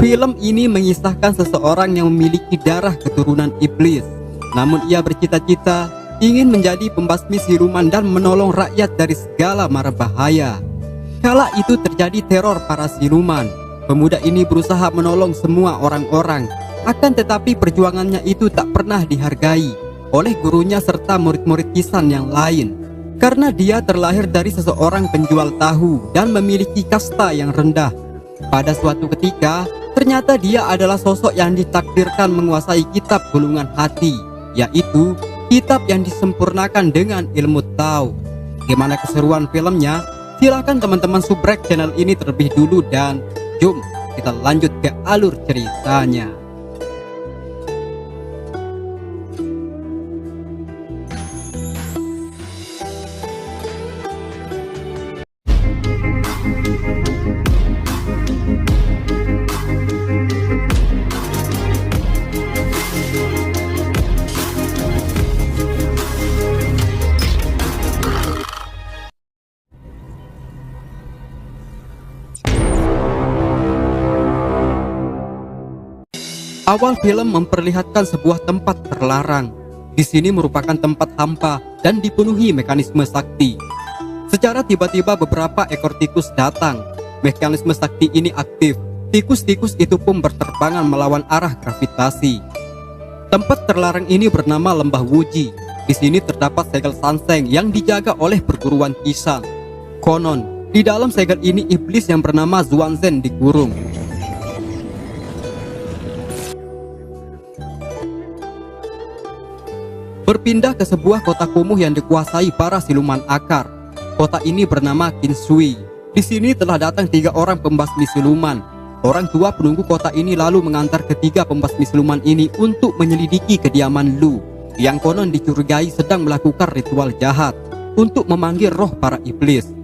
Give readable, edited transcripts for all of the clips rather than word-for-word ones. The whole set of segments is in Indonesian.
Film ini mengisahkan seseorang yang memiliki darah keturunan iblis. Namun ia bercita-cita ingin menjadi pembasmi siluman dan menolong rakyat dari segala mara bahaya. Kala itu terjadi teror para siluman. Pemuda ini berusaha menolong semua orang-orang. Akan tetapi perjuangannya itu tak pernah dihargai oleh gurunya serta murid-murid Kisan yang lain. Karena dia terlahir dari seseorang penjual tahu dan memiliki kasta yang rendah. Pada suatu ketika, ternyata dia adalah sosok yang ditakdirkan menguasai kitab gulungan hati, yaitu kitab yang disempurnakan dengan ilmu Tao. Gimana keseruan filmnya? Silahkan teman-teman subrek channel ini terlebih dulu dan jom kita lanjut ke alur ceritanya. Awal film memperlihatkan sebuah tempat terlarang. Di sini merupakan tempat hampa dan dipenuhi mekanisme sakti. Secara tiba-tiba beberapa ekor tikus datang. Mekanisme sakti ini aktif. Tikus-tikus itu pun berterbangan melawan arah gravitasi. Tempat terlarang ini bernama Lembah Wuji. Di sini terdapat segel sanseng yang dijaga oleh perguruan Kisan. Konon, di dalam segel ini iblis yang bernama Zuanzhen dikurung. Berpindah ke sebuah kota kumuh yang dikuasai para siluman akar. Kota ini bernama Kinsui. Di sini telah datang 3 orang pembasmi siluman. Orang tua penunggu kota ini lalu mengantar ketiga pembasmi siluman ini untuk menyelidiki kediaman Lu, yang konon dicurigai sedang melakukan ritual jahat untuk memanggil roh para iblis.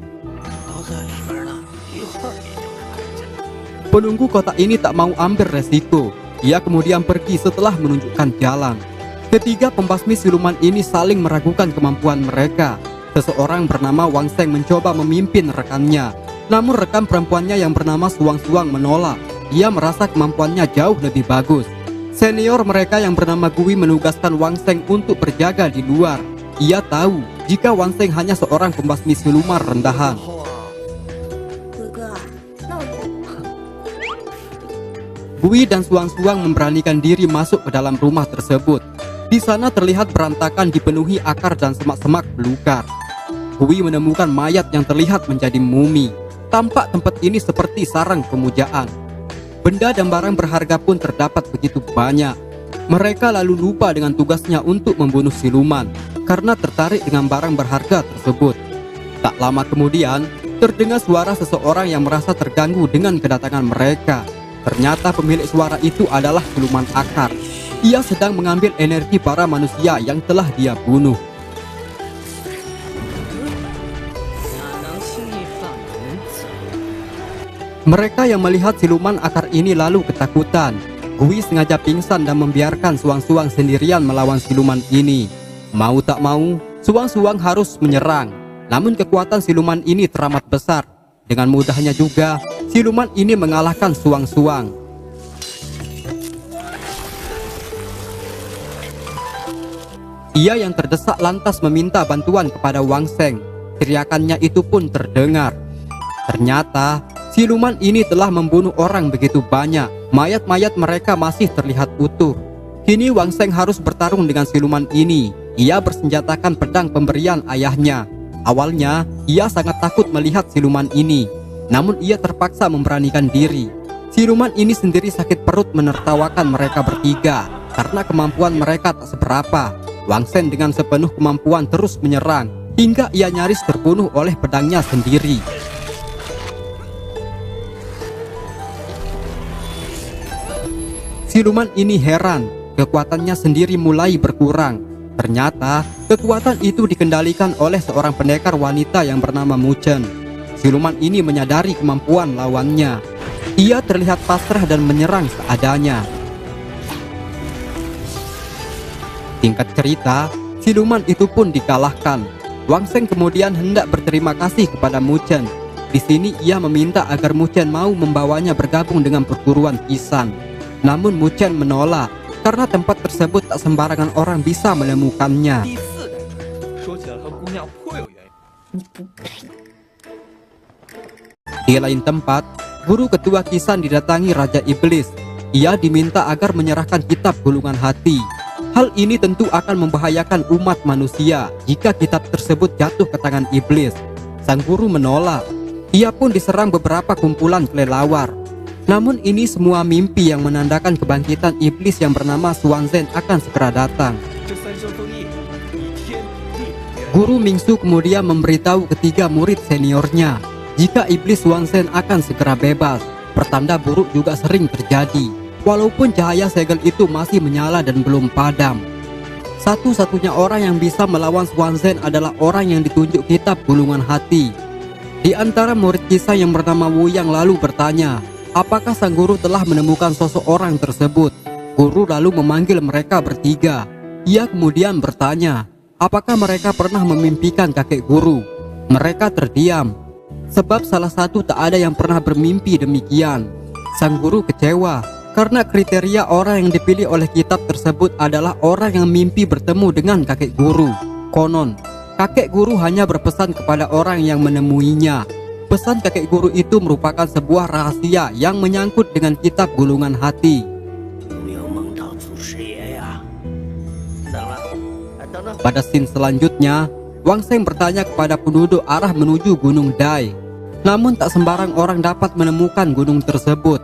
Penunggu kota ini tak mau ambil resiko. Ia kemudian pergi setelah menunjukkan jalan. Ketiga pembasmi siluman ini saling meragukan kemampuan mereka. Seseorang bernama Wang Seng mencoba memimpin rekannya. Namun rekan perempuannya yang bernama Suang-Suang menolak. Ia merasa kemampuannya jauh lebih bagus. Senior mereka yang bernama Gui menugaskan Wang Seng untuk berjaga di luar. Ia tahu jika Wang Seng hanya seorang pembasmi siluman rendahan. Gui dan Suang-Suang memberanikan diri masuk ke dalam rumah tersebut. Di sana terlihat berantakan dipenuhi akar dan semak-semak belukar. Gui menemukan mayat yang terlihat menjadi mumi. Tampak tempat ini seperti sarang pemujaan. Benda dan barang berharga pun terdapat begitu banyak. Mereka lalu lupa dengan tugasnya untuk membunuh siluman karena tertarik dengan barang berharga tersebut. Tak lama kemudian, terdengar suara seseorang yang merasa terganggu dengan kedatangan mereka. Ternyata pemilik suara itu adalah siluman akar. Ia sedang mengambil energi para manusia yang telah dia bunuh. Mereka yang melihat siluman akar ini lalu ketakutan. Gui sengaja pingsan dan membiarkan Suang-Suang sendirian melawan siluman ini. Mau tak mau, Suang-Suang harus menyerang. Namun kekuatan siluman ini teramat besar. Dengan mudahnya juga, siluman ini mengalahkan Suang-Suang. Ia yang terdesak lantas meminta bantuan kepada Wang Seng. Teriakannya itu pun terdengar. Ternyata siluman ini telah membunuh orang begitu banyak. Mayat-mayat mereka masih terlihat utuh. Kini Wang Seng harus bertarung dengan siluman ini. Ia bersenjatakan pedang pemberian ayahnya. Awalnya ia sangat takut melihat siluman ini. Namun ia terpaksa memberanikan diri. Siluman ini sendiri sakit perut menertawakan mereka bertiga karena kemampuan mereka tak seberapa. Wang Seng dengan sepenuh kemampuan terus menyerang hingga ia nyaris terbunuh oleh pedangnya sendiri. Siluman ini heran, kekuatannya sendiri mulai berkurang. Ternyata kekuatan itu dikendalikan oleh seorang pendekar wanita yang bernama Mu Chen. Siluman ini menyadari kemampuan lawannya. Ia terlihat pasrah dan menyerang seadanya. Singkat cerita, siluman itu pun dikalahkan. Wang Seng kemudian hendak berterima kasih kepada Mu Chen. Di sini ia meminta agar Mu Chen mau membawanya bergabung dengan perguruan Qisan. Namun Mu Chen menolak karena tempat tersebut tak sembarangan orang bisa menemukannya. Di lain tempat, guru ketua Qisan didatangi Raja Iblis. Ia diminta agar menyerahkan kitab gulungan hati. Hal ini tentu akan membahayakan umat manusia jika kitab tersebut jatuh ke tangan iblis. Sang guru menolak. Ia pun diserang beberapa kumpulan kelelawar. Namun ini semua mimpi yang menandakan kebangkitan iblis yang bernama Xuanzhen akan segera datang. Guru Mingsu kemudian memberitahu ketiga murid seniornya jika iblis Xuanzhen akan segera bebas. Pertanda buruk juga sering terjadi, walaupun cahaya segel itu masih menyala dan belum padam. Satu-satunya orang yang bisa melawan Xuanzhen adalah orang yang ditunjuk kitab gulungan hati. Di antara murid kisah yang bernama Wu Yang lalu bertanya, apakah sang guru telah menemukan sosok orang tersebut? Guru lalu memanggil mereka bertiga. Ia kemudian bertanya, apakah mereka pernah memimpikan kakek guru? Mereka terdiam, sebab salah satu tak ada yang pernah bermimpi demikian. Sang guru kecewa, karena kriteria orang yang dipilih oleh kitab tersebut adalah orang yang mimpi bertemu dengan kakek guru. Konon, kakek guru hanya berpesan kepada orang yang menemuinya. Pesan kakek guru itu merupakan sebuah rahasia yang menyangkut dengan kitab gulungan hati. Pada scene selanjutnya, Wang Sheng bertanya kepada penduduk arah menuju Gunung Dai. Namun tak sembarang orang dapat menemukan gunung tersebut.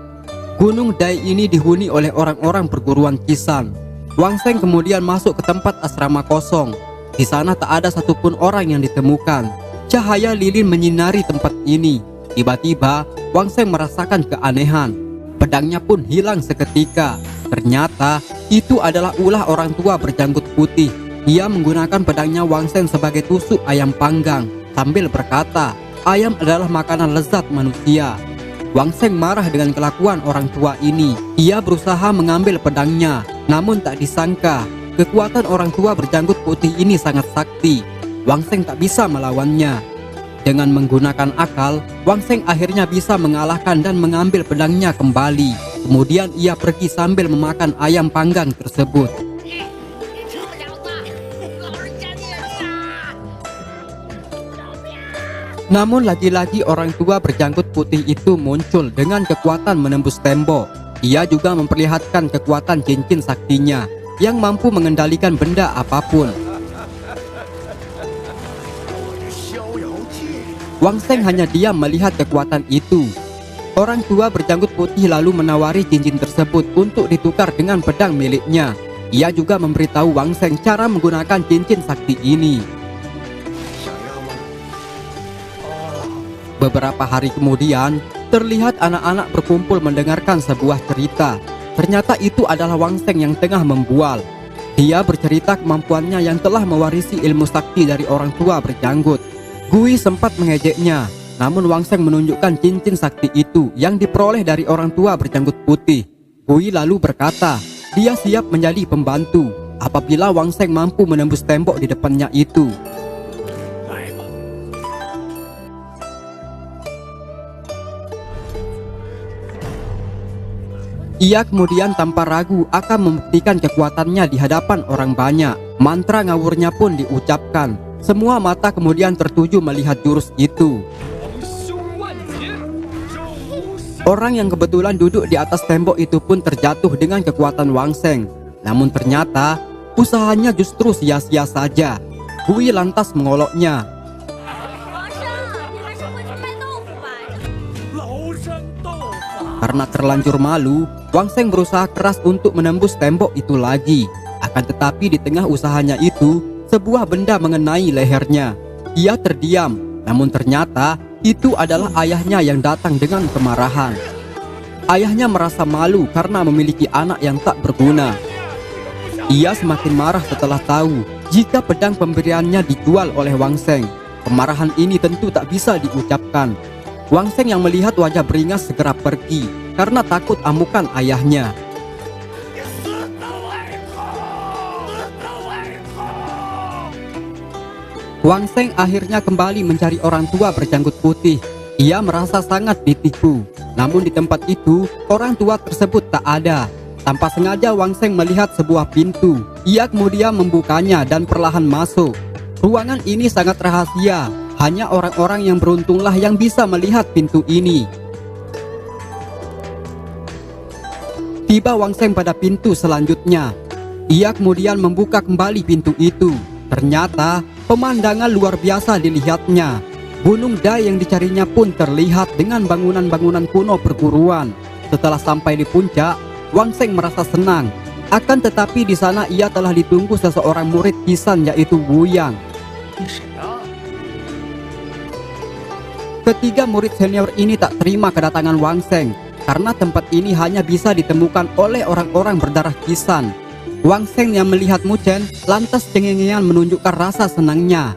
Gunung Dai ini dihuni oleh orang-orang perguruan Qisan. Wang Sheng kemudian masuk ke tempat asrama kosong. Di sana tak ada satupun orang yang ditemukan. Cahaya lilin menyinari tempat ini. Tiba-tiba, Wang Sheng merasakan keanehan. Pedangnya pun hilang seketika. Ternyata, itu adalah ulah orang tua berjanggut putih. Ia menggunakan pedangnya Wang Sheng sebagai tusuk ayam panggang, sambil berkata, ayam adalah makanan lezat manusia. Wang Sheng marah dengan kelakuan orang tua ini. Ia berusaha mengambil pedangnya, namun tak disangka kekuatan orang tua berjanggut putih ini sangat sakti. Wang Sheng tak bisa melawannya. Dengan menggunakan akal, Wang Sheng akhirnya bisa mengalahkan dan mengambil pedangnya kembali. Kemudian ia pergi sambil memakan ayam panggang tersebut. Namun lagi-lagi orang tua berjanggut putih itu muncul dengan kekuatan menembus tembok. Ia juga memperlihatkan kekuatan cincin saktinya yang mampu mengendalikan benda apapun. Wang Sheng hanya diam melihat kekuatan itu. Orang tua berjanggut putih lalu menawari cincin tersebut untuk ditukar dengan pedang miliknya. Ia juga memberitahu Wang Sheng cara menggunakan cincin sakti ini. Beberapa hari kemudian, terlihat anak-anak berkumpul mendengarkan sebuah cerita. Ternyata itu adalah Wang Sheng yang tengah membual. Dia bercerita kemampuannya yang telah mewarisi ilmu sakti dari orang tua berjanggut. Gui sempat mengejeknya, namun Wang Sheng menunjukkan cincin sakti itu yang diperoleh dari orang tua berjanggut putih. Gui lalu berkata, dia siap menjadi pembantu apabila Wang Sheng mampu menembus tembok di depannya itu. Ia kemudian tanpa ragu akan membuktikan kekuatannya di hadapan orang banyak. Mantra ngawurnya pun diucapkan. Semua mata kemudian tertuju melihat jurus itu. Orang yang kebetulan duduk di atas tembok itu pun terjatuh dengan kekuatan Wang Sheng. Namun ternyata usahanya justru sia-sia saja. Gui lantas mengoloknya. Karena terlanjur malu, Wang Sheng berusaha keras untuk menembus tembok itu lagi. Akan tetapi di tengah usahanya itu, sebuah benda mengenai lehernya. Ia terdiam, namun ternyata itu adalah ayahnya yang datang dengan kemarahan. Ayahnya merasa malu karena memiliki anak yang tak berguna. Ia semakin marah setelah tahu jika pedang pemberiannya dijual oleh Wang Sheng. Kemarahan ini tentu tak bisa diucapkan. Wang Sheng yang melihat wajah beringas segera pergi karena takut amukan ayahnya. Wang Sheng akhirnya kembali mencari orang tua berjanggut putih. Ia merasa sangat ditipu. Namun di tempat itu, orang tua tersebut tak ada. Tanpa sengaja Wang Sheng melihat sebuah pintu. Ia kemudian membukanya dan perlahan masuk. Ruangan ini sangat rahasia. Hanya orang-orang yang beruntunglah yang bisa melihat pintu ini. Tiba Wang Sheng pada pintu selanjutnya. Ia kemudian membuka kembali pintu itu. Ternyata pemandangan luar biasa dilihatnya. Gunung Dai yang dicarinya pun terlihat dengan bangunan-bangunan kuno perguruan. Setelah sampai di puncak, Wang Sheng merasa senang. Akan tetapi di sana ia telah ditunggu seseorang murid Qisan, yaitu Wu Yang. Ketiga murid senior ini tak terima kedatangan Wang Sheng karena tempat ini hanya bisa ditemukan oleh orang-orang berdarah Qisan. Wang Sheng yang melihat Mu Chen lantas cengengean menunjukkan rasa senangnya.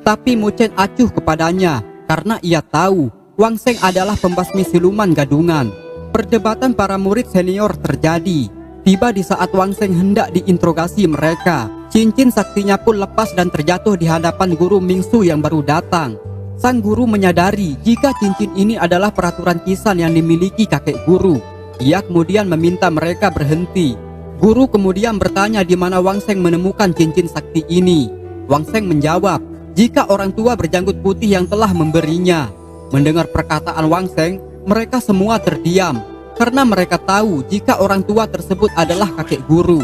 Tapi Mu Chen acuh kepadanya karena ia tahu Wang Sheng adalah pembasmi siluman gadungan. Perdebatan para murid senior terjadi. Tiba di saat Wang Sheng hendak diinterogasi mereka, cincin saktinya pun lepas dan terjatuh di hadapan guru Mingsu yang baru datang. Sang guru menyadari jika cincin ini adalah peraturan Qisan yang dimiliki kakek guru. Ia kemudian meminta mereka berhenti. Guru kemudian bertanya di mana Wang Sheng menemukan cincin sakti ini. Wang Sheng menjawab, jika orang tua berjanggut putih yang telah memberinya. Mendengar perkataan Wang Sheng, mereka semua terdiam karena mereka tahu jika orang tua tersebut adalah kakek guru.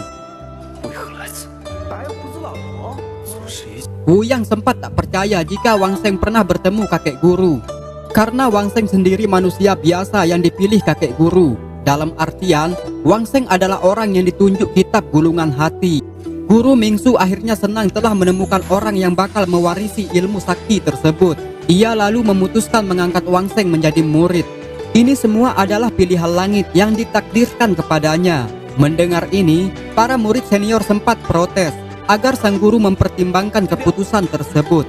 Wu Yang sempat tak percaya jika Wang Sheng pernah bertemu kakek guru. Karena Wang Sheng sendiri manusia biasa yang dipilih kakek guru. Dalam artian, Wang Sheng adalah orang yang ditunjuk kitab gulungan hati. Guru Mingsu akhirnya senang telah menemukan orang yang bakal mewarisi ilmu sakti tersebut. Ia lalu memutuskan mengangkat Wang Sheng menjadi murid. Ini semua adalah pilihan langit yang ditakdirkan kepadanya. Mendengar ini, para murid senior sempat protes agar sang guru mempertimbangkan keputusan tersebut.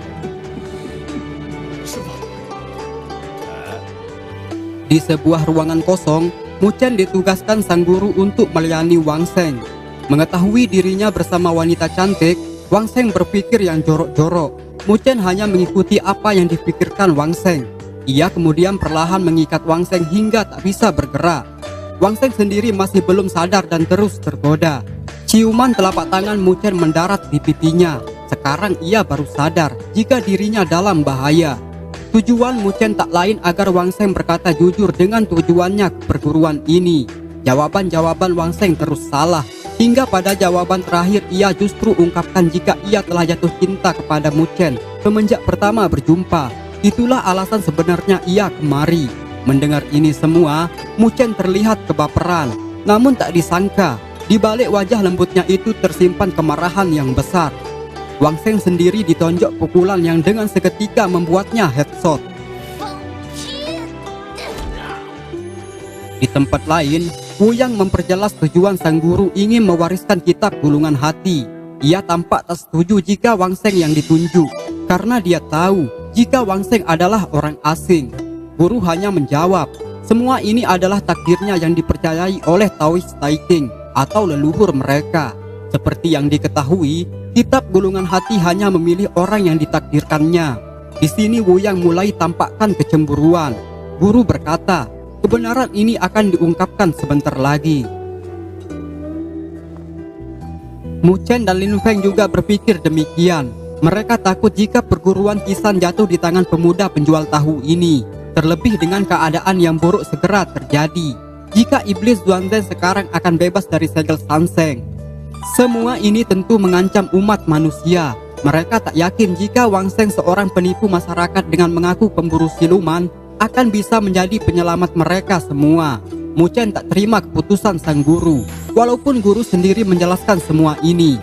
Di sebuah ruangan kosong, Mu Chen ditugaskan sang guru untuk melayani Wang Sheng. Mengetahui dirinya bersama wanita cantik, Wang Sheng berpikir yang jorok-jorok. Mu Chen hanya mengikuti apa yang dipikirkan Wang Sheng. Ia kemudian perlahan mengikat Wang Sheng hingga tak bisa bergerak. Wang Sheng sendiri masih belum sadar dan terus tergoda. Ciuman telapak tangan Mu Chen mendarat di pipinya. Sekarang ia baru sadar jika dirinya dalam bahaya. Tujuan Mu Chen tak lain agar Wang Sheng berkata jujur dengan tujuannya ke perguruan ini. Jawaban-jawaban Wang Sheng terus salah. Hingga pada jawaban terakhir ia justru ungkapkan jika ia telah jatuh cinta kepada Mu Chen semenjak pertama berjumpa. Itulah alasan sebenarnya ia kemari. Mendengar ini semua, Mu Chen terlihat kebaperan. Namun tak disangka, di balik wajah lembutnya itu tersimpan kemarahan yang besar. Wang Sheng sendiri ditonjok pukulan yang dengan seketika membuatnya headshot. Di tempat lain, Wu Yang memperjelas tujuan sang guru ingin mewariskan kitab gulungan hati. Ia tampak tak setuju jika Wang Sheng yang ditunjuk, karena dia tahu jika Wang Sheng adalah orang asing. Guru hanya menjawab, semua ini adalah takdirnya yang dipercayai oleh Taoist Taiping atau leluhur mereka. Seperti yang diketahui, kitab gulungan hati hanya memilih orang yang ditakdirkannya. Di sini Wu Yang mulai tampakkan kecemburuan. Guru berkata, kebenaran ini akan diungkapkan sebentar lagi. Mu Chen dan Lin Feng juga berpikir demikian. Mereka takut jika perguruan Qisan jatuh di tangan pemuda penjual tahu ini. Terlebih dengan keadaan yang buruk segera terjadi. Jika iblis Duanzhen sekarang akan bebas dari segel Sanseng. Semua ini tentu mengancam umat manusia. Mereka tak yakin jika Wang Sheng seorang penipu masyarakat dengan mengaku pemburu siluman akan bisa menjadi penyelamat mereka semua. Mu Chen tak terima keputusan sang guru, walaupun guru sendiri menjelaskan semua ini.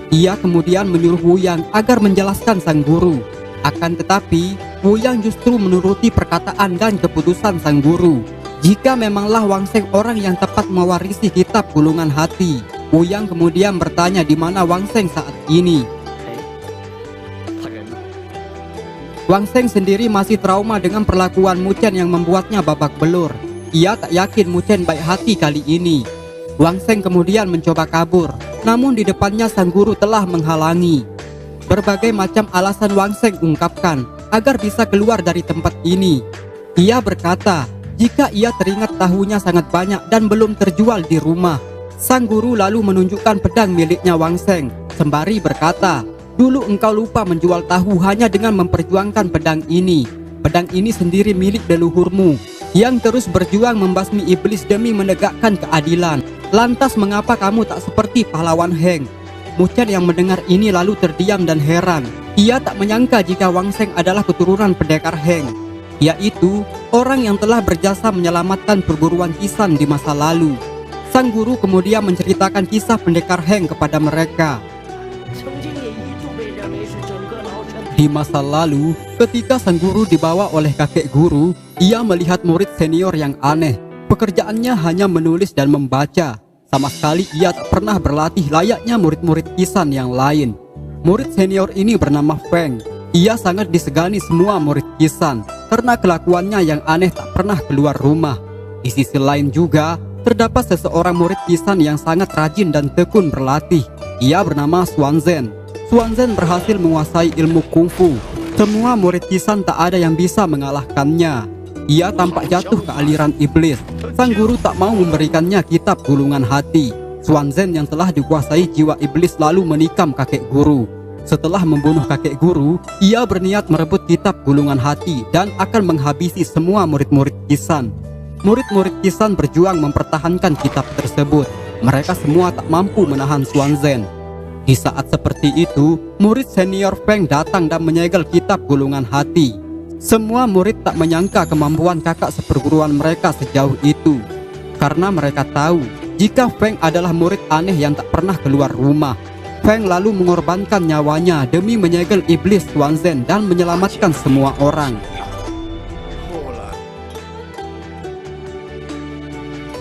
Ia kemudian menyuruh Wu Yang agar menjelaskan sang guru. Akan tetapi, Wu Yang justru menuruti perkataan dan keputusan sang guru. Jika memanglah Wang Sheng orang yang tepat mewarisi kitab gulungan hati, Wu Yang kemudian bertanya di mana Wang Sheng saat ini. Wang Sheng sendiri masih trauma dengan perlakuan Mu Chen yang membuatnya babak belur. Ia tak yakin Mu Chen baik hati kali ini. Wang Sheng kemudian mencoba kabur, namun di depannya sang guru telah menghalangi. Berbagai macam alasan Wang Sheng ungkapkan agar bisa keluar dari tempat ini. Ia berkata, jika ia teringat tahunya sangat banyak dan belum terjual di rumah. Sang guru lalu menunjukkan pedang miliknya Wang Seng, sembari berkata, dulu engkau lupa menjual tahu hanya dengan memperjuangkan pedang ini. Pedang ini sendiri milik leluhurmu, yang terus berjuang membasmi iblis demi menegakkan keadilan. Lantas mengapa kamu tak seperti pahlawan Heng? Mu Chen yang mendengar ini lalu terdiam dan heran. Ia tak menyangka jika Wang Seng adalah keturunan pendekar Heng, yaitu orang yang telah berjasa menyelamatkan perguruan Qisan di masa lalu. Sang guru kemudian menceritakan kisah pendekar Heng kepada mereka. Di masa lalu, ketika sang guru dibawa oleh kakek guru, ia melihat murid senior yang aneh. Pekerjaannya hanya menulis dan membaca. Sama sekali ia tak pernah berlatih layaknya murid-murid Qisan yang lain. Murid senior ini bernama Feng. Ia sangat disegani semua murid Qisan karena kelakuannya yang aneh tak pernah keluar rumah. Di sisi lain juga, terdapat seseorang murid Qisan yang sangat rajin dan tekun berlatih. Ia bernama Xuanzhen. Xuanzhen berhasil menguasai ilmu kungfu. Semua murid Qisan tak ada yang bisa mengalahkannya. Ia tampak jatuh ke aliran iblis. Sang guru tak mau memberikannya kitab gulungan hati. Xuanzhen yang telah dikuasai jiwa iblis lalu menikam kakek guru. Setelah membunuh kakek guru, ia berniat merebut kitab gulungan hati dan akan menghabisi semua murid-murid Qisan. Murid-murid Qisan berjuang mempertahankan kitab tersebut. Mereka semua tak mampu menahan Xuanzhen. Di saat seperti itu, murid senior Feng datang dan menyegel kitab gulungan hati. Semua murid tak menyangka kemampuan kakak seperguruan mereka sejauh itu, karena mereka tahu jika Feng adalah murid aneh yang tak pernah keluar rumah. Feng lalu mengorbankan nyawanya demi menyegel iblis Xuanzhen dan menyelamatkan semua orang.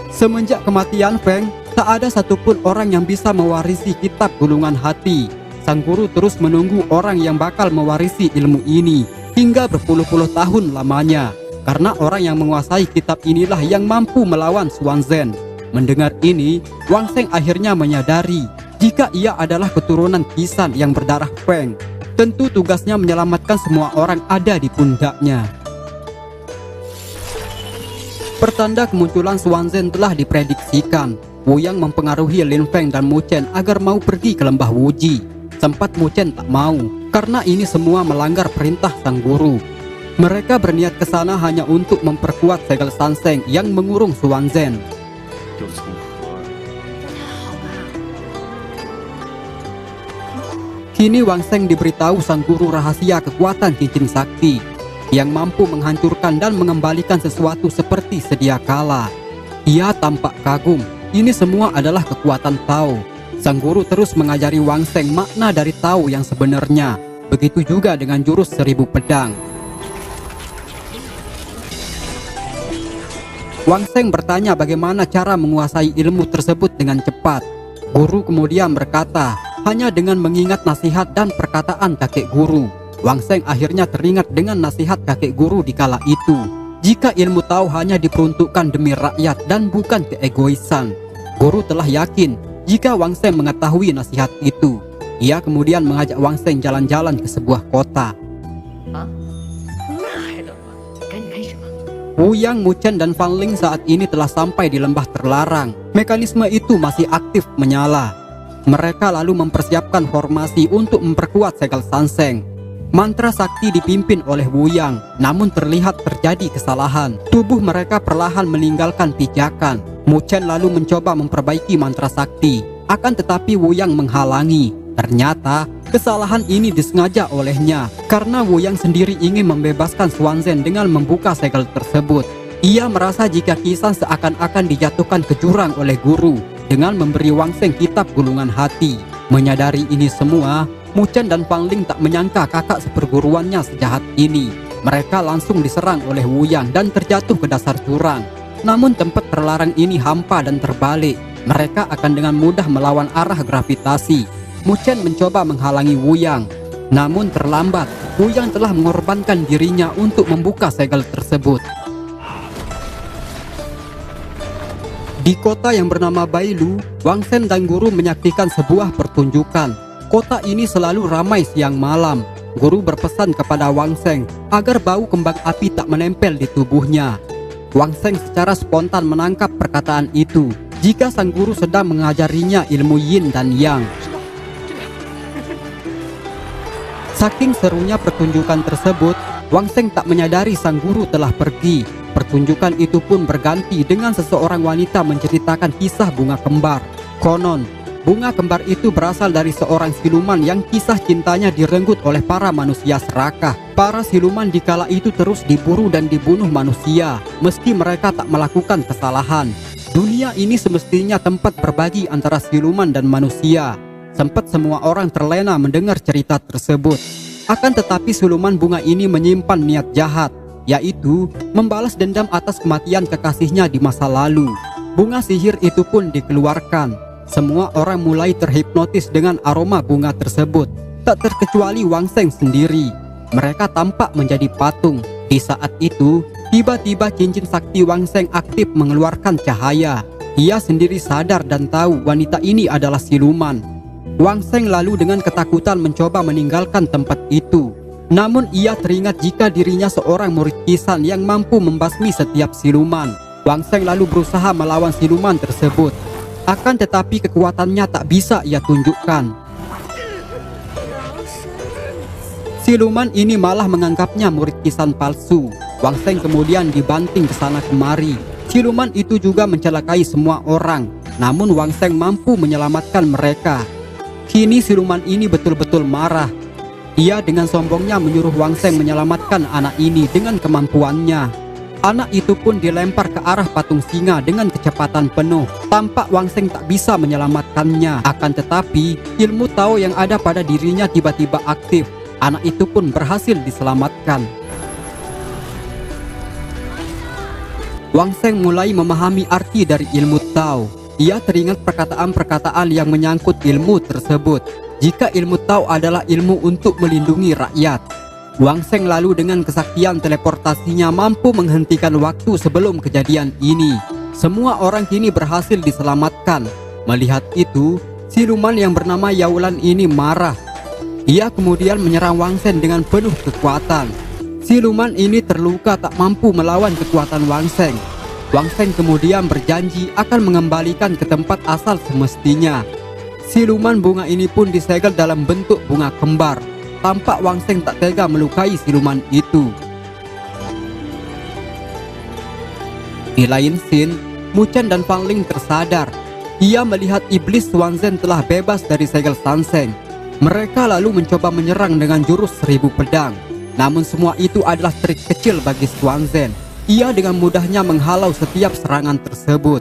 Semenjak kematian Feng, tak ada satupun orang yang bisa mewarisi kitab gulungan hati. Sang guru terus menunggu orang yang bakal mewarisi ilmu ini hingga berpuluh-puluh tahun lamanya, karena orang yang menguasai kitab inilah yang mampu melawan Xuanzhen. Mendengar ini, Wang Seng akhirnya menyadari jika ia adalah keturunan Qisan yang berdarah Feng. Tentu tugasnya menyelamatkan semua orang ada di pundaknya. Pertanda kemunculan Xuanzhen telah diprediksikan. Wu Yang mempengaruhi Lin Feng dan Mu Chen agar mau pergi ke lembah Wuji. Sempat Mu Chen tak mau, karena ini semua melanggar perintah sang guru. Mereka berniat ke sana hanya untuk memperkuat segel Sanseng yang mengurung Xuanzhen. Kini Wang Seng diberitahu sang guru rahasia kekuatan cincin sakti yang mampu menghancurkan dan mengembalikan sesuatu seperti sedia kala. Ia tampak kagum. Ini semua adalah kekuatan Tao. Sang guru terus mengajari Wang Seng makna dari Tao yang sebenarnya. Begitu juga dengan jurus 1000 pedang. Wang Seng bertanya bagaimana cara menguasai ilmu tersebut dengan cepat. Guru kemudian berkata, hanya dengan mengingat nasihat dan perkataan kakek guru. Wang Seng akhirnya teringat dengan nasihat kakek guru di kala itu. Jika ilmu Tao hanya diperuntukkan demi rakyat dan bukan keegoisan. Guru telah yakin jika Wang Seng mengetahui nasihat itu. Ia kemudian mengajak Wang Seng jalan-jalan ke sebuah kota. Wu Yang, Mu Chen, dan Fan Ling saat ini telah sampai di lembah terlarang. Mekanisme itu masih aktif menyala. Mereka lalu mempersiapkan formasi untuk memperkuat segel Sanseng. Mantra sakti dipimpin oleh Wu Yang, namun terlihat terjadi kesalahan. Tubuh mereka perlahan meninggalkan pijakan. Mu Chen lalu mencoba memperbaiki mantra sakti, akan tetapi Wu Yang menghalangi. Ternyata kesalahan ini disengaja olehnya, karena Wu Yang sendiri ingin membebaskan Xuanzhen dengan membuka segel tersebut. Ia merasa jika Qisan seakan-akan dijatuhkan ke jurang oleh guru dengan memberi Wang Seng kitab gulungan hati. Menyadari ini semua, Mu Chen dan Fan Ling tak menyangka kakak seperguruannya sejahat ini. Mereka langsung diserang oleh Wu Yang dan terjatuh ke dasar jurang. Namun tempat terlarang ini hampa dan terbalik. Mereka akan dengan mudah melawan arah gravitasi. Mu Chen mencoba menghalangi Wu Yang, namun terlambat. Wu Yang telah mengorbankan dirinya untuk membuka segel tersebut. Di kota yang bernama Bailu, Wang Seng dan guru menyaksikan sebuah pertunjukan. Kota ini selalu ramai siang malam. Guru berpesan kepada Wang Sheng agar bau kembang api tak menempel di tubuhnya. Wang Sheng secara spontan menangkap perkataan itu jika sang guru sedang mengajarinya ilmu yin dan yang. Saking serunya pertunjukan tersebut, Wang Sheng tak menyadari sang guru telah pergi. Pertunjukan itu pun berganti dengan seseorang wanita menceritakan kisah bunga kembar. Konon, bunga kembar itu berasal dari seorang siluman yang kisah cintanya direnggut oleh para manusia serakah. Para siluman dikala itu terus diburu dan dibunuh manusia, meski mereka tak melakukan kesalahan. Dunia ini semestinya tempat berbagi antara siluman dan manusia. Sempat semua orang terlena mendengar cerita tersebut. Akan tetapi siluman bunga ini menyimpan niat jahat, yaitu membalas dendam atas kematian kekasihnya di masa lalu. Bunga sihir itu pun dikeluarkan. Semua orang mulai terhipnotis dengan aroma bunga tersebut, tak terkecuali Wang Sheng sendiri. Mereka tampak menjadi patung. Di saat itu, tiba-tiba cincin sakti Wang Sheng aktif mengeluarkan cahaya. Ia sendiri sadar dan tahu wanita ini adalah siluman. Wang Sheng lalu dengan ketakutan mencoba meninggalkan tempat itu. Namun ia teringat jika dirinya seorang murid Kisan yang mampu membasmi setiap siluman. Wang Sheng lalu berusaha melawan siluman tersebut. Akan tetapi kekuatannya tak bisa ia tunjukkan. Siluman ini malah menganggapnya murid Kisan palsu. Wang Sheng kemudian dibanting ke sana kemari. Siluman itu juga mencelakai semua orang. Namun Wang Sheng mampu menyelamatkan mereka. Kini siluman ini betul-betul marah. Ia dengan sombongnya menyuruh Wang Sheng menyelamatkan anak ini dengan kemampuannya. Anak itu pun dilempar ke arah patung singa dengan kecepatan penuh. Tampak Wang Sheng tak bisa menyelamatkannya. Akan tetapi ilmu Tao yang ada pada dirinya tiba-tiba aktif. Anak itu pun berhasil diselamatkan. Wang Sheng mulai memahami arti dari ilmu Tao. Ia teringat perkataan-perkataan yang menyangkut ilmu tersebut. Jika ilmu Tao adalah ilmu untuk melindungi rakyat. Wang Sheng lalu dengan kesaktian teleportasinya mampu menghentikan waktu sebelum kejadian ini. Semua orang kini berhasil diselamatkan. Melihat itu, siluman yang bernama Yaulan ini marah. Ia kemudian menyerang Wang Sheng dengan penuh kekuatan. Siluman ini terluka tak mampu melawan kekuatan Wang Sheng. Wang Sheng kemudian berjanji akan mengembalikan ke tempat asal semestinya. Siluman bunga ini pun disegel dalam bentuk bunga kembar. Tampak Wang Sheng tak tega melukai siluman itu. Di lain scene, Mu Chen dan Fang Ling tersadar. Ia melihat iblis Xuan Zhen telah bebas dari segel San Sheng. Mereka lalu mencoba menyerang dengan jurus 1000 pedang. Namun semua itu adalah trik kecil bagi Xuan Zhen. Ia dengan mudahnya menghalau setiap serangan tersebut.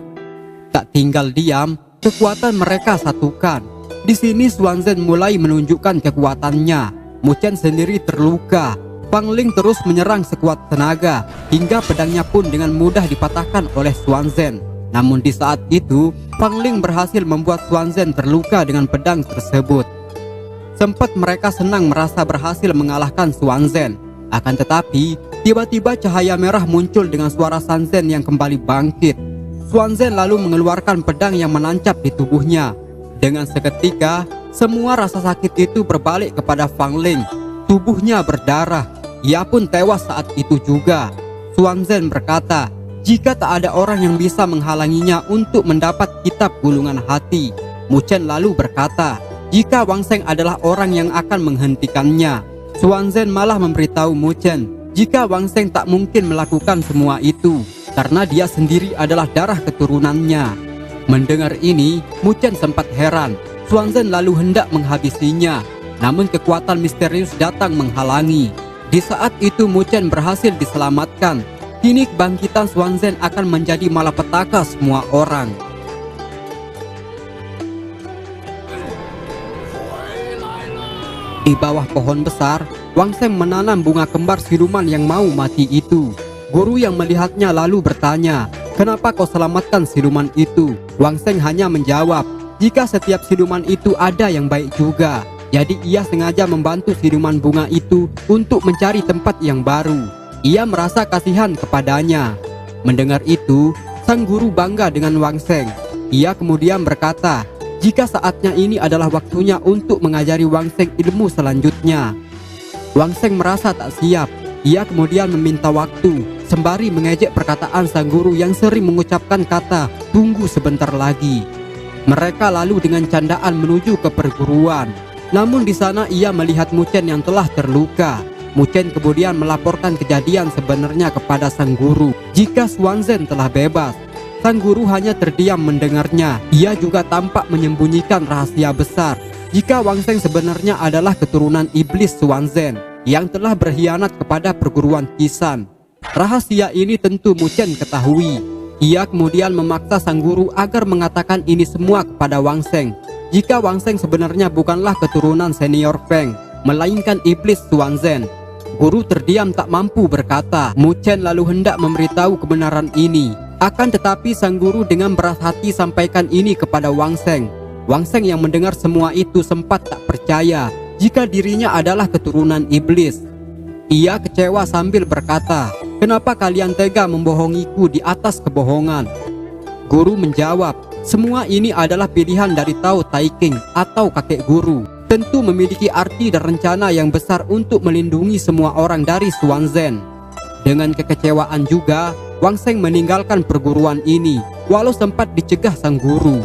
Tak tinggal diam, kekuatan mereka satukan. Di sini Xuan Zhen mulai menunjukkan kekuatannya. Mu Chen sendiri terluka. Fang Ling terus menyerang sekuat tenaga, hingga pedangnya pun dengan mudah dipatahkan oleh Xuan Zhen. Namun di saat itu, Fang Ling berhasil membuat Xuan Zhen terluka dengan pedang tersebut. Sempat mereka senang merasa berhasil mengalahkan Xuan Zhen. Akan tetapi, tiba-tiba cahaya merah muncul dengan suara San Zhen yang kembali bangkit. Xuan Zhen lalu mengeluarkan pedang yang menancap di tubuhnya. Dengan seketika, semua rasa sakit itu berbalik kepada Fang Ling. Tubuhnya berdarah. Ia pun tewas saat itu juga. Xuan Zhen berkata, jika tak ada orang yang bisa menghalanginya untuk mendapat kitab gulungan hati. Mu Chen lalu berkata, jika Wang Sheng adalah orang yang akan menghentikannya. Xuan Zhen malah memberitahu Mu Chen jika Wang Sheng tak mungkin melakukan semua itu karena dia sendiri adalah darah keturunannya. Mendengar ini, Mu Chen sempat heran. Xuan Zhen lalu hendak menghabisinya, namun kekuatan misterius datang menghalangi. Di saat itu Mu Chen berhasil diselamatkan. Kini kebangkitan Xuan Zhen akan menjadi malapetaka semua orang. Di bawah pohon besar, Wang Sheng menanam bunga kembar siluman yang mau mati itu. Guru yang melihatnya lalu bertanya, kenapa kau selamatkan siluman itu? Wang Sheng hanya menjawab, jika setiap siluman itu ada yang baik juga. Jadi ia sengaja membantu siluman bunga itu untuk mencari tempat yang baru. Ia merasa kasihan kepadanya. Mendengar itu, sang guru bangga dengan Wang Sheng. Ia kemudian berkata, jika saatnya ini adalah waktunya untuk mengajari Wang Sheng ilmu selanjutnya. Wang Sheng merasa tak siap. Ia kemudian meminta waktu, sembari mengejek perkataan sang guru yang sering mengucapkan kata "tunggu sebentar lagi". Mereka lalu dengan candaan menuju ke perguruan. Namun di sana ia melihat Mu Chen yang telah terluka. Mu Chen kemudian melaporkan kejadian sebenarnya kepada sang guru jika Xuanzhen telah bebas. Sang guru hanya terdiam mendengarnya. Ia juga tampak menyembunyikan rahasia besar jika Wang Sheng sebenarnya adalah keturunan iblis Xuanzhen yang telah berkhianat kepada perguruan Qisan. Rahasia ini tentu Mu Chen ketahui. Ia kemudian memaksa sang guru agar mengatakan ini semua kepada Wang Sheng jika Wang Sheng sebenarnya bukanlah keturunan senior Feng, melainkan iblis Xuanzhen. Guru terdiam tak mampu berkata. Mu Chen lalu hendak memberitahu kebenaran ini. Akan tetapi sang guru dengan berat hati sampaikan ini kepada Wang Sheng. Wang Sheng yang mendengar semua itu sempat tak percaya jika dirinya adalah keturunan iblis. Ia kecewa sambil berkata, "Kenapa kalian tega membohongiku di atas kebohongan?" Guru menjawab, "Semua ini adalah pilihan dari Tao Tai King atau kakek guru. Tentu memiliki arti dan rencana yang besar untuk melindungi semua orang dari Xuanzhen." Dengan kekecewaan juga, Wang Sheng meninggalkan perguruan ini, walau sempat dicegah sang guru.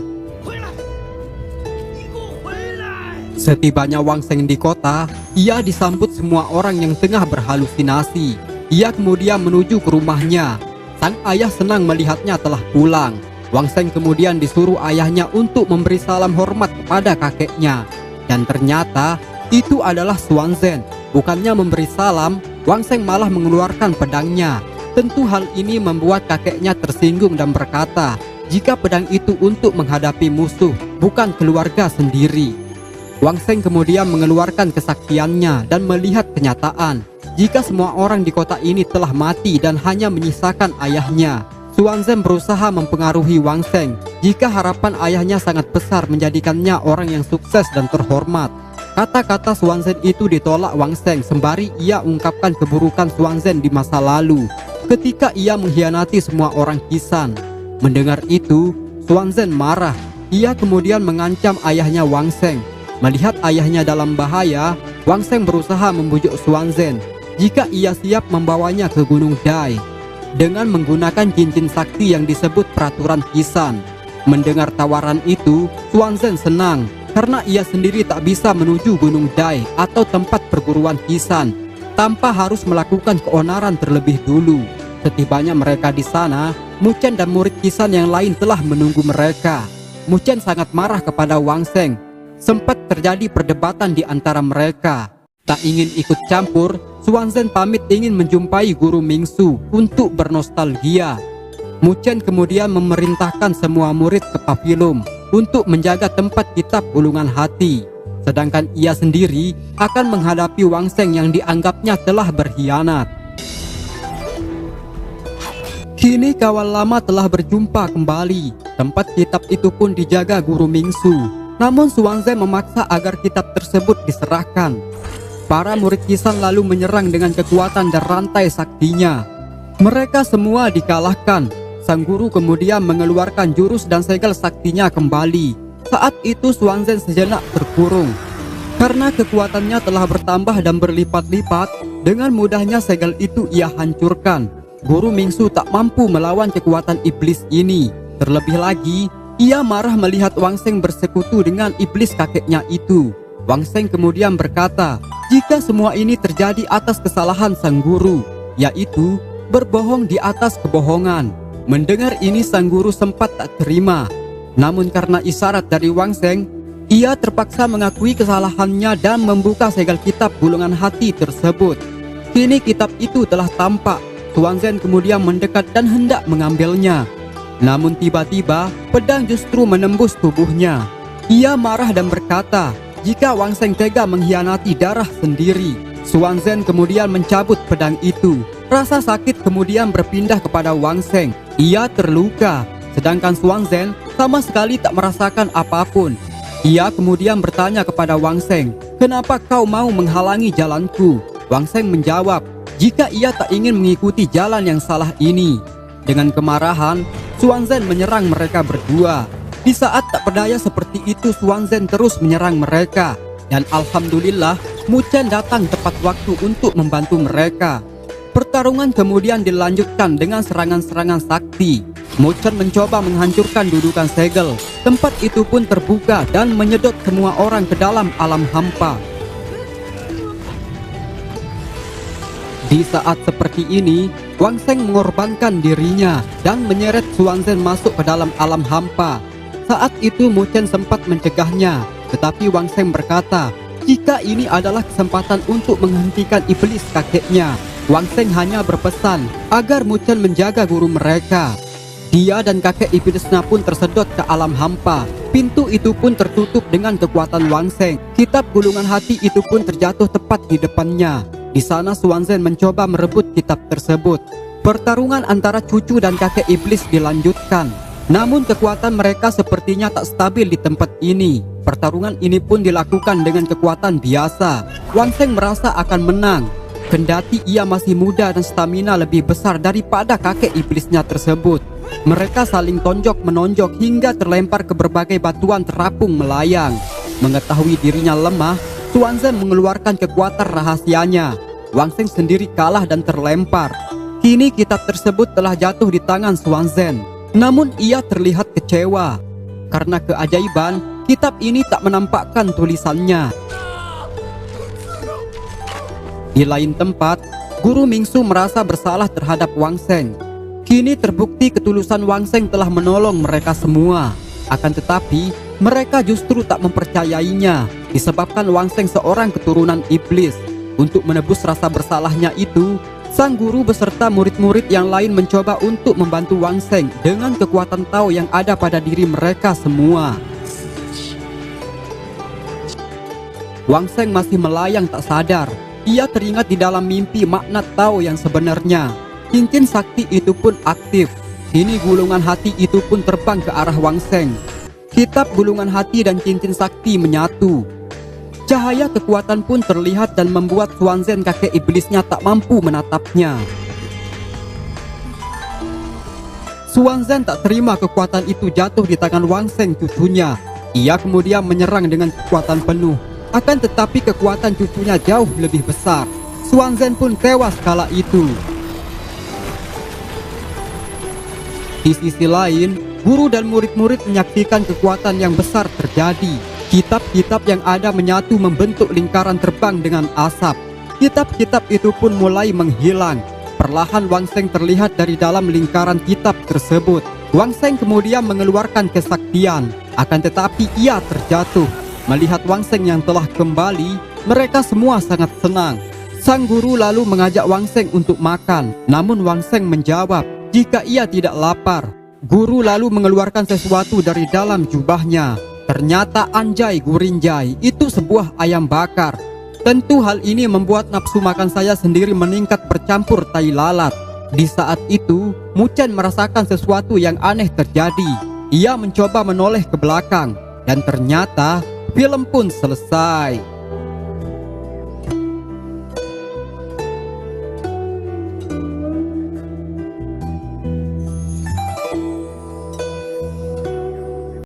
Setibanya Wang Sheng di kota, ia disambut semua orang yang tengah berhalusinasi. Ia kemudian menuju ke rumahnya. Sang ayah senang melihatnya telah pulang. Wang Sheng kemudian disuruh ayahnya untuk memberi salam hormat kepada kakeknya. Dan ternyata itu adalah Xuanzhen. Bukannya memberi salam, Wang Sheng malah mengeluarkan pedangnya. Tentu hal ini membuat kakeknya tersinggung dan berkata, jika pedang itu untuk menghadapi musuh, bukan keluarga sendiri. Wang Sheng kemudian mengeluarkan kesaktiannya dan melihat kenyataan jika semua orang di kota ini telah mati dan hanya menyisakan ayahnya. Xuanzhen berusaha mempengaruhi Wang Sheng jika harapan ayahnya sangat besar menjadikannya orang yang sukses dan terhormat. Kata-kata Xuanzhen itu ditolak Wang Sheng sembari ia ungkapkan keburukan Xuanzhen di masa lalu ketika ia mengkhianati semua orang Qisan. Mendengar itu, Xuanzhen marah. Ia kemudian mengancam ayahnya Wang Sheng. Melihat ayahnya dalam bahaya, Wang Sheng berusaha membujuk Xuanzhen jika ia siap membawanya ke Gunung Dai dengan menggunakan cincin sakti yang disebut peraturan Qisan. Mendengar tawaran itu, Xuanzhen senang karena ia sendiri tak bisa menuju Gunung Dai atau tempat perguruan Qisan tanpa harus melakukan keonaran terlebih dulu. Setibanya mereka di sana, Mu Chen dan murid Qisan yang lain telah menunggu mereka. Mu Chen sangat marah kepada Wang Sheng. Sempat terjadi perdebatan di antara mereka. Tak ingin ikut campur, Xuanzhen pamit ingin menjumpai guru Mingsu untuk bernostalgia. Mu Chen kemudian memerintahkan semua murid ke pavilion untuk menjaga tempat kitab gulungan hati. Sedangkan ia sendiri akan menghadapi Wang Sheng yang dianggapnya telah berkhianat. Kini kawan lama telah berjumpa kembali. Tempat kitab itu pun dijaga guru Mingsu. Namun Xuanzhen memaksa agar kitab tersebut diserahkan. Para murid Qisan lalu menyerang dengan kekuatan dan rantai saktinya. Mereka semua dikalahkan. Sang guru kemudian mengeluarkan jurus dan segel saktinya kembali. Saat itu Xuanzhen sejenak terkurung. Karena kekuatannya telah bertambah dan berlipat-lipat, dengan mudahnya segel itu ia hancurkan. Guru Mingsu tak mampu melawan kekuatan iblis ini. Terlebih lagi, ia marah melihat Wang Sheng bersekutu dengan iblis kakeknya itu. Wang Sheng kemudian berkata, jika semua ini terjadi atas kesalahan sang guru, yaitu berbohong di atas kebohongan. Mendengar ini sang guru sempat tak terima. Namun karena isyarat dari Wang Sheng, ia terpaksa mengakui kesalahannya dan membuka segel kitab gulungan hati tersebut. Kini kitab itu telah tampak. Xuanzhen kemudian mendekat dan hendak mengambilnya. Namun tiba-tiba pedang justru menembus tubuhnya. Ia marah dan berkata, jika Wang Sheng tega mengkhianati darah sendiri. Xuanzhen kemudian mencabut pedang itu. Rasa sakit kemudian berpindah kepada Wang Sheng. Ia terluka, sedangkan Xuanzhen sama sekali tak merasakan apapun. Ia kemudian bertanya kepada Wang Sheng, kenapa kau mau menghalangi jalanku? Wang Sheng menjawab, jika ia tak ingin mengikuti jalan yang salah ini. Dengan kemarahan, Xuanzhen menyerang mereka berdua. Di saat tak berdaya seperti itu, Xuanzhen terus menyerang mereka. Dan alhamdulillah, Mu Chen datang tepat waktu untuk membantu mereka. Pertarungan kemudian dilanjutkan dengan serangan-serangan sakti. Mu Chen mencoba menghancurkan dudukan segel. Tempat itu pun terbuka dan menyedot semua orang ke dalam alam hampa. Di saat seperti ini, Wang Sheng mengorbankan dirinya dan menyeret Xuanzhen masuk ke dalam alam hampa. Saat itu Mu Chen sempat mencegahnya, tetapi Wang Sheng berkata, jika ini adalah kesempatan untuk menghentikan iblis kakeknya. Wang Sheng hanya berpesan agar Mu Chen menjaga guru mereka. Dia dan kakek iblisnya pun tersedot ke alam hampa. Pintu itu pun tertutup dengan kekuatan Wang Sheng. Kitab gulungan hati itu pun terjatuh tepat di depannya. Di sana Xuanzhen mencoba merebut kitab tersebut. Pertarungan antara cucu dan kakek iblis dilanjutkan. Namun kekuatan mereka sepertinya tak stabil di tempat ini. Pertarungan ini pun dilakukan dengan kekuatan biasa. Wang Sheng merasa akan menang, kendati ia masih muda dan stamina lebih besar daripada kakek iblisnya tersebut. Mereka saling tonjok-menonjok hingga terlempar ke berbagai batuan terapung melayang. Mengetahui dirinya lemah, Xuanzhen mengeluarkan kekuatan rahasianya. Wang Sheng sendiri kalah dan terlempar. Kini kitab tersebut telah jatuh di tangan Xuanzhen. Namun ia terlihat kecewa. Karena keajaiban, kitab ini tak menampakkan tulisannya. Di lain tempat, Guru Mingsu merasa bersalah terhadap Wang Sheng. Kini terbukti ketulusan Wang Sheng telah menolong mereka semua. Akan tetapi, mereka justru tak mempercayainya, disebabkan Wang Sheng seorang keturunan iblis. Untuk menebus rasa bersalahnya itu, sang guru beserta murid-murid yang lain mencoba untuk membantu Wang Sheng dengan kekuatan Tao yang ada pada diri mereka semua. Wang Sheng masih melayang tak sadar. Ia teringat di dalam mimpi makna Tao yang sebenarnya. Cincin sakti itu pun aktif. Kini gulungan hati itu pun terbang ke arah Wang Sheng. Kitab gulungan hati dan cincin sakti menyatu. Cahaya kekuatan pun terlihat dan membuat Xuanzhen kakek iblisnya tak mampu menatapnya. Xuanzhen tak terima kekuatan itu jatuh di tangan Wang Sheng cucunya. Ia kemudian menyerang dengan kekuatan penuh. Akan tetapi kekuatan cucunya jauh lebih besar. Xuanzhen pun tewas kala itu. Di sisi lain, guru dan murid-murid menyaksikan kekuatan yang besar terjadi. Kitab-kitab yang ada menyatu membentuk lingkaran terbang dengan asap. Kitab-kitab itu pun mulai menghilang. Perlahan Wang Sheng terlihat dari dalam lingkaran kitab tersebut. Wang Sheng kemudian mengeluarkan kesaktian. Akan tetapi ia terjatuh. Melihat Wang Sheng yang telah kembali, mereka semua sangat senang. Sang guru lalu mengajak Wang Sheng untuk makan. Namun Wang Sheng menjawab jika ia tidak lapar. Guru lalu mengeluarkan sesuatu dari dalam jubahnya. Ternyata anjay gurinjay, itu sebuah ayam bakar. Tentu hal ini membuat nafsu makan saya sendiri meningkat bercampur tai lalat. Di saat itu, Mu Chen merasakan sesuatu yang aneh terjadi. Ia mencoba menoleh ke belakang, dan ternyata film pun selesai.